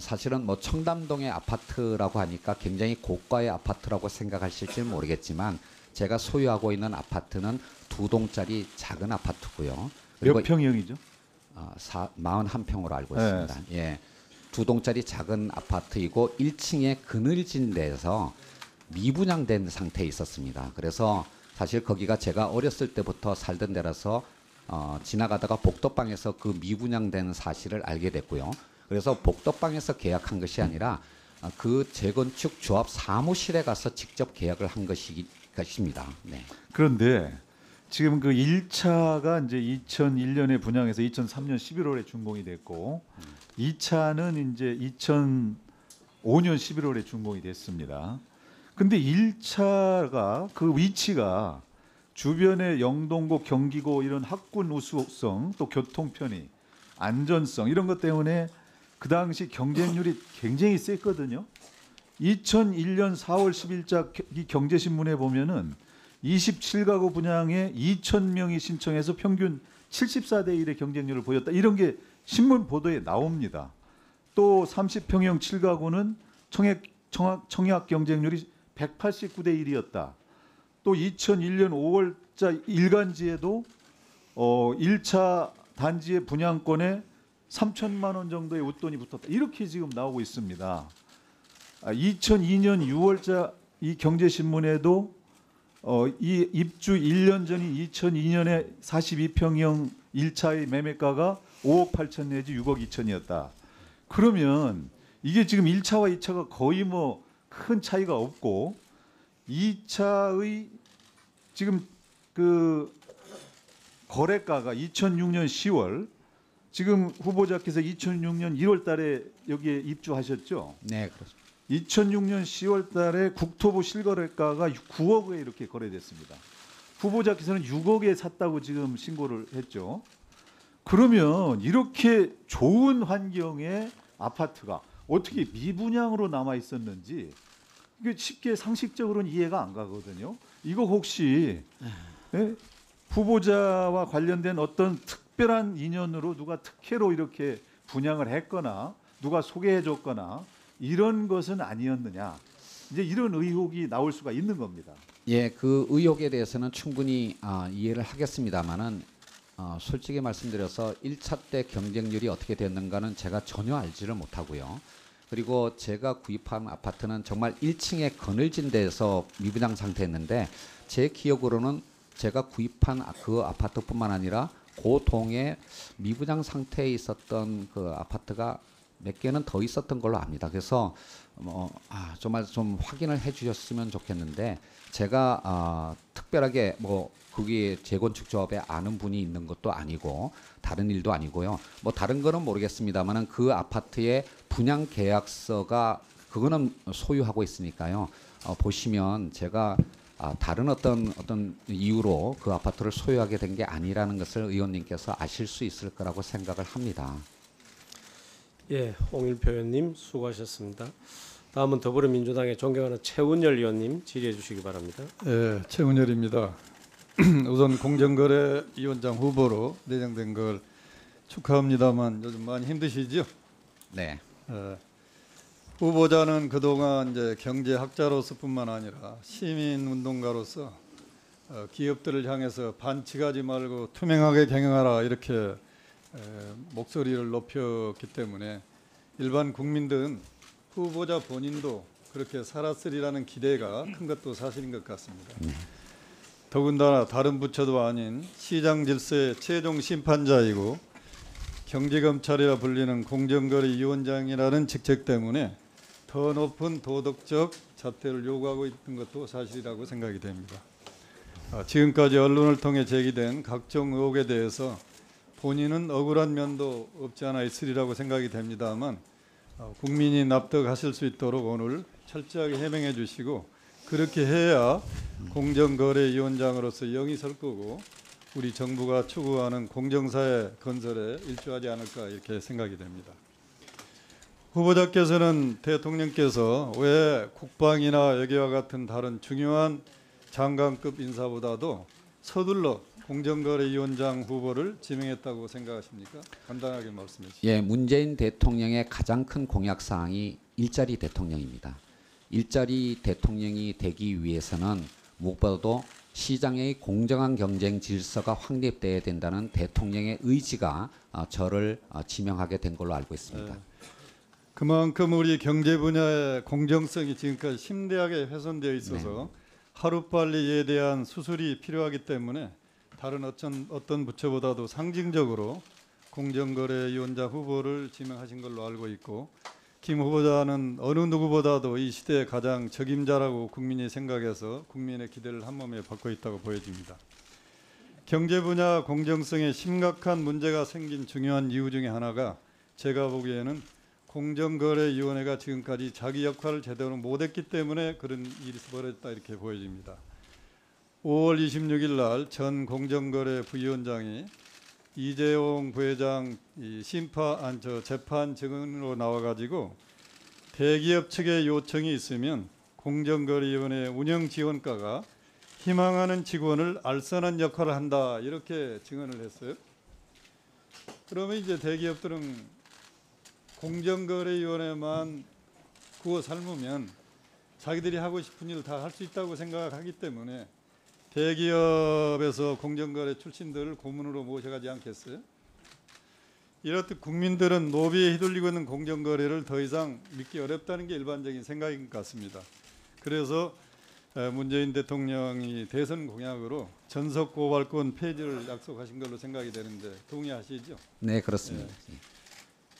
사실은 뭐 청담동의 아파트라고 하니까 굉장히 고가의 아파트라고 생각하실지 모르겠지만 제가 소유하고 있는 아파트는 2동짜리 작은 아파트고요. 몇 평형이죠? 41평으로 알고 있습니다. 예, 2동짜리 작은 아파트이고 1층에 그늘진 데서 미분양된 상태에 있었습니다. 그래서 사실 거기가 제가 어렸을 때부터 살던 데라서 지나가다가 복덕방에서 그 미분양된 사실을 알게 됐고요. 그래서 복덕방에서 계약한 것이 아니라 그 재건축 조합 사무실에 가서 직접 계약을 한 것입니다. 네. 그런데 지금 그 1차가 이제 2001년에 분양해서 2003년 11월에 준공이 됐고 2차는 이제 2005년 11월에 준공이 됐습니다. 근데 1차가 그 위치가 주변의 영동고, 경기고 이런 학군 우수성 또 교통 편의, 안전성 이런 것 때문에 그 당시 경쟁률이 굉장히 셌거든요. 2001년 4월 10일자 이 경제신문에 보면은 27가구 분양에 2,000명이 신청해서 평균 74대 1의 경쟁률을 보였다. 이런 게 신문 보도에 나옵니다. 또 30평형 7가구는 청약 경쟁률이 189대 1이었다. 또 2001년 5월자 일간지에도 1차 단지의 분양권에 3천만 원 정도의 웃돈이 붙었다. 이렇게 지금 나오고 있습니다. 2002년 6월자 이 경제신문에도 이 입주 1년 전인 2002년에 42평형 1차의 매매가가 5억 8천 내지 6억 2천이었다. 그러면 이게 지금 1차와 2차가 거의 뭐 큰 차이가 없고 2차의 지금 그 거래가가 2006년 10월 지금 후보자께서 2006년 1월 달에 여기에 입주하셨죠? 네, 그렇습니다. 2006년 10월 달에 국토부 실거래가가 9억에 이렇게 거래됐습니다. 후보자께서는 6억에 샀다고 지금 신고를 했죠. 그러면 이렇게 좋은 환경의 아파트가 어떻게 미분양으로 남아 있었는지 이게 쉽게 상식적으로는 이해가 안 가거든요. 이거 혹시 후보자와 관련된 어떤 특별한 인연으로 누가 특혜로 이렇게 분양을 했거나 누가 소개해 줬거나 이런 것은 아니었느냐. 이제 이런 의혹이 나올 수가 있는 겁니다. 예, 그 의혹에 대해서는 충분히 이해를 하겠습니다만은 솔직히 말씀드려서 1차 때 경쟁률이 어떻게 됐는가는 제가 전혀 알지를 못하고요. 그리고 제가 구입한 아파트는 정말 1층에 그늘진 데서 미분양 상태였는데 제 기억으로는 제가 구입한 그 아파트뿐만 아니라 그 동에 미분양 상태에 있었던 그 아파트가 몇 개는 더 있었던 걸로 압니다. 그래서 정말 좀 확인을 해주셨으면 좋겠는데 제가 특별하게 뭐 거기에 재건축 조합에 아는 분이 있는 것도 아니고 다른 일도 아니고요. 뭐 다른 거는 모르겠습니다만은 그 아파트의 분양 계약서가 그거는 소유하고 있으니까요. 보시면 제가 다른 어떤 이유로 그 아파트를 소유하게 된 게 아니라는 것을 의원님께서 아실 수 있을 거라고 생각을 합니다. 예, 홍일표 의원님 수고하셨습니다. 다음은 더불어민주당의 존경하는 최운열 의원님 질의해 주시기 바랍니다. 예, 최운열입니다. 우선 공정거래위원장 후보로 내정된 걸 축하합니다만 요즘 많이 힘드시죠? 네. 후보자는 그동안 이제 경제학자로서뿐만 아니라 시민운동가로서 기업들을 향해서 반칙하지 말고 투명하게 경영하라 이렇게 목소리를 높였기 때문에 일반 국민들은 후보자 본인도 그렇게 살았으리라는 기대가 큰 것도 사실인 것 같습니다. 더군다나 다른 부처도 아닌 시장 질서의 최종 심판자이고 경제검찰이라 불리는 공정거래위원장이라는 직책 때문에 더 높은 도덕적 잣대를 요구하고 있는 것도 사실이라고 생각이 됩니다. 지금까지 언론을 통해 제기된 각종 의혹에 대해서 본인은 억울한 면도 없지 않아 있으리라고 생각이 됩니다만 국민이 납득하실 수 있도록 오늘 철저하게 해명해 주시고 그렇게 해야 공정거래위원장으로서 영이 설 거고 우리 정부가 추구하는 공정사회 건설에 일조하지 않을까 이렇게 생각이 됩니다. 후보자께서는 대통령께서 왜 국방이나 외교와 같은 다른 중요한 장관급 인사보다도 서둘러 공정거래위원장 후보를 지명했다고 생각하십니까? 간단하게 말씀해 주시죠. 예, 문재인 대통령의 가장 큰 공약 사항이 일자리 대통령입니다. 일자리 대통령이 되기 위해서는 무엇보다도 시장의 공정한 경쟁 질서가 확립돼야 된다는 대통령의 의지가 저를 지명하게 된 걸로 알고 있습니다. 네. 그만큼 우리 경제 분야의 공정성이 지금까지 심대하게 훼손되어 있어서 하루빨리 이에 대한 수술이 필요하기 때문에 다른 어떤 부처보다도 상징적으로 공정거래위원장 후보를 지명하신 걸로 알고 있고 김 후보자는 어느 누구보다도 이 시대의 가장 적임자라고 국민이 생각해서 국민의 기대를 한몸에 받고 있다고 보여집니다. 경제 분야 공정성에 심각한 문제가 생긴 중요한 이유 중에 하나가 제가 보기에는 공정거래위원회가 지금까지 자기 역할을 제대로 못했기 때문에 그런 일이 벌어졌다 이렇게 보여집니다. 5월 26일 날 전 공정거래 부위원장이 이재용 부회장 재판 증인으로 나와가지고 대기업 측의 요청이 있으면 공정거래위원회 운영 지원과가 희망하는 직원을 알선한 역할을 한다 이렇게 증언을 했어요. 그러면 이제 대기업들은 공정거래위원회만 구워 삶으면 자기들이 하고 싶은 일을 다 할 수 있다고 생각하기 때문에 대기업에서 공정거래 출신들을 고문으로 모셔가지 않겠어요? 이렇듯 국민들은 노비에 휘둘리고 있는 공정거래를 더 이상 믿기 어렵다는 게 일반적인 생각인 것 같습니다. 그래서 문재인 대통령이 대선 공약으로 전속 고발권 폐지를 약속하신 걸로 생각이 되는데 동의하시죠? 네, 그렇습니다.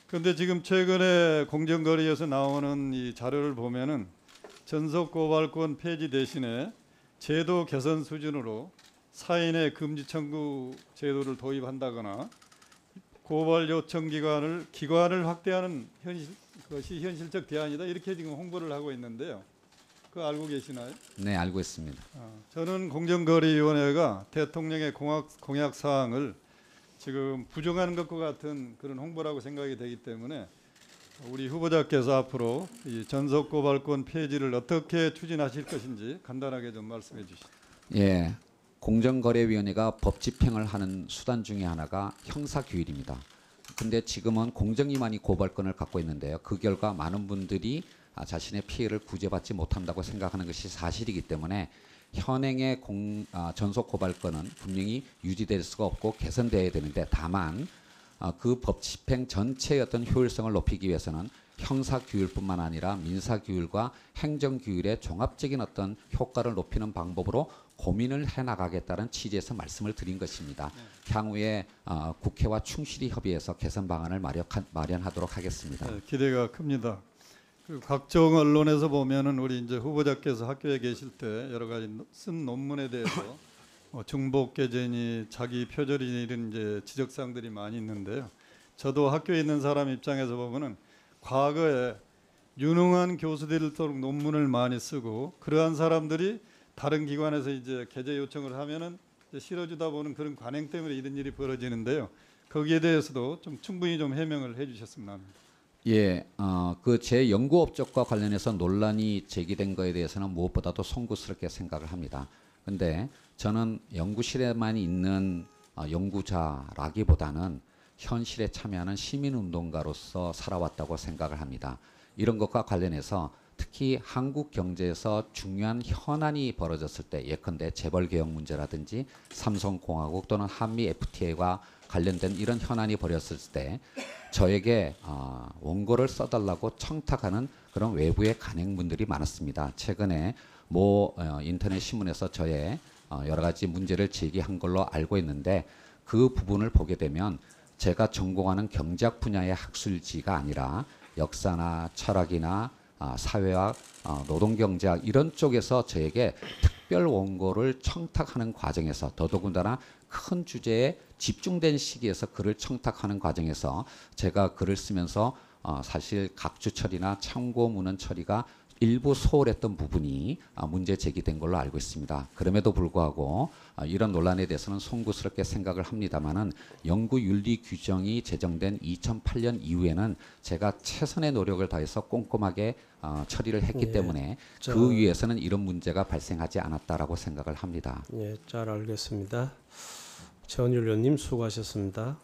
그런데 지금 최근에 공정거래에서 나오는 이 자료를 보면은 전속 고발권 폐지 대신에 제도 개선 수준으로 사인의 금지 청구 제도를 도입한다거나 고발 요청 기관을 확대하는 것이 현실적 대안이다 이렇게 지금 홍보를 하고 있는데요. 그거 알고 계시나요? 네, 알고 있습니다. 저는 공정거래위원회가 대통령의 공약 사항을 지금 부정하는 것과 같은 그런 홍보라고 생각이 되기 때문에 우리 후보자께서 앞으로 이 전속 고발권 폐지를 어떻게 추진하실 것인지 간단하게 좀 말씀해 주시죠. 예, 공정거래위원회가 법 집행을 하는 수단 중에 하나가 형사규율입니다. 근데 지금은 공정위만이 고발권을 갖고 있는데요. 그 결과 많은 분들이 자신의 피해를 구제받지 못한다고 생각하는 것이 사실이기 때문에 현행의 전속 고발권은 분명히 유지될 수가 없고 개선되어야 되는데 다만 그 법 집행 전체의 어떤 효율성을 높이기 위해서는 형사규율뿐만 아니라 민사규율과 행정규율의 종합적인 어떤 효과를 높이는 방법으로 고민을 해나가겠다는 취지에서 말씀을 드린 것입니다. 향후에 국회와 충실히 협의해서 개선 방안을 마련하도록 하겠습니다. 네, 기대가 큽니다. 그리고 각종 언론에서 보면은 우리 이제 후보자께서 학교에 계실 때 여러 가지 쓴 논문에 대해서 중복계제니 자기 표절이니 이런 이제 지적사항들이 많이 있는데요. 저도 학교에 있는 사람 입장에서 보면은 과거에 유능한 교수들일수록 논문을 많이 쓰고 그러한 사람들이 다른 기관에서 이제 게재 요청을 하면은 이제 실어주다 보는 그런 관행 때문에 이런 일이 벌어지는데요. 거기에 대해서도 좀 충분히 좀 해명을 해주셨으면 합니다. 예, 그 제 연구 업적과 관련해서 논란이 제기된 거에 대해서는 무엇보다도 송구스럽게 생각을 합니다. 근데 저는 연구실에만 있는 연구자라기보다는 현실에 참여하는 시민운동가로서 살아왔다고 생각을 합니다. 이런 것과 관련해서 특히 한국 경제에서 중요한 현안이 벌어졌을 때 예컨대 재벌개혁 문제라든지 삼성공화국 또는 한미 FTA와 관련된 이런 현안이 벌어졌을 때 저에게 원고를 써달라고 청탁하는 그런 외부의 간행분들이 많았습니다. 최근에 모 인터넷 신문에서 저의 여러 가지 문제를 제기한 걸로 알고 있는데 그 부분을 보게 되면 제가 전공하는 경제학 분야의 학술지가 아니라 역사나 철학이나 사회학, 노동경제학 이런 쪽에서 저에게 특별 원고를 청탁하는 과정에서 더더군다나 큰 주제에 집중된 시기에서 글을 청탁하는 과정에서 제가 글을 쓰면서 사실 각주 처리나 참고 문헌 처리가 일부 소홀했던 부분이 문제 제기된 걸로 알고 있습니다. 그럼에도 불구하고 이런 논란에 대해서는 송구스럽게 생각을 합니다마는 연구윤리 규정이 제정된 2008년 이후에는 제가 최선의 노력을 다해서 꼼꼼하게 처리를 했기 때문에 그 위에서는 이런 문제가 발생하지 않았다라고 생각을 합니다. 예, 잘 알겠습니다. 최원일 의원님 수고하셨습니다.